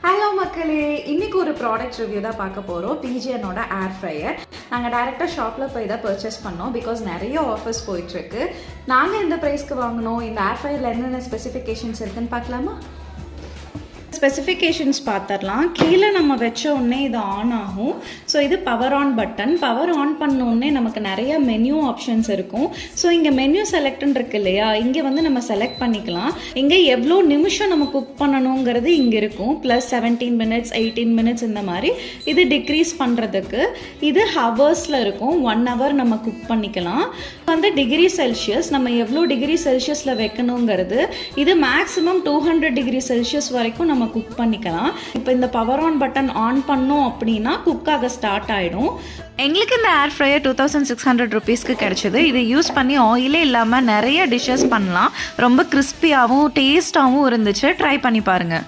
Hello மக்களே, இன்றைக்கி ஒரு ப்ராடக்ட் ரிவ்யூ தான் பார்க்க போகிறோம். பிஜிஎனோட ஏர் ஃப்ரையர். நாங்கள் டேரெக்டாக ஷாப்பில் போய் தான் பர்ச்சேஸ் பண்ணோம். பிகாஸ் நிறைய ஆஃபர்ஸ் போயிட்டுருக்கு. நாங்கள் இந்த ப்ரைஸ்க்கு வாங்கினோம். இந்த ஏர் ஃப்ரையரில் என்னென்ன ஸ்பெசிஃபிகேஷன்ஸ் இருக்குன்னு பார்க்கலாமா? ஸ்பெசிஃபிகேஷன்ஸ் பார்த்துடலாம். கீழே நம்ம வச்ச உடனே இது ஆன் ஆகும். ஸோ இது power on button. Power on பண்ணோடனே நமக்கு நிறைய மெனு ஆப்ஷன்ஸ் இருக்கும். ஸோ இங்கே மெனு செலக்ட்னு இருக்கு இல்லையா, இங்கே வந்து நம்ம செலக்ட் பண்ணிக்கலாம். இங்கே எவ்வளோ நிமிஷம் நம்ம குக் பண்ணணுங்கிறது இங்கே இருக்கும். ப்ளஸ் 17 minutes 18 minutes இந்த மாதிரி. இது டிக்ரீஸ் பண்ணுறதுக்கு இது ஹவர்ஸில் இருக்கும். 1 hour நம்ம குக் பண்ணிக்கலாம். வந்து டிகிரி செல்சியஸ், நம்ம எவ்வளோ டிகிரி செல்சியஸில் வைக்கணுங்கிறது. இது மேக்ஸிமம் 200 டிகிரி செல்சியஸ் வரைக்கும் நம்ம குக் பண்ணிக்கலாம். இப்போ இந்த பவர் ஆன் பட்டன் ஆன் பண்ணோம் அப்படின்னா குக் ஆக ஸ்டார்ட் ஆகிடும். எங்களுக்கு இந்த ஏர் ஃப்ரையர் 2600 rupeesக்கு கிடைச்சிது. இது யூஸ் பண்ணி ஆயிலே இல்லாமல் நிறைய டிஷ்ஷஸ் பண்ணலாம். ரொம்ப கிறிஸ்பியாகவும் டேஸ்ட்டாகவும் இருந்துச்சு. ட்ரை பண்ணி பாருங்கள்.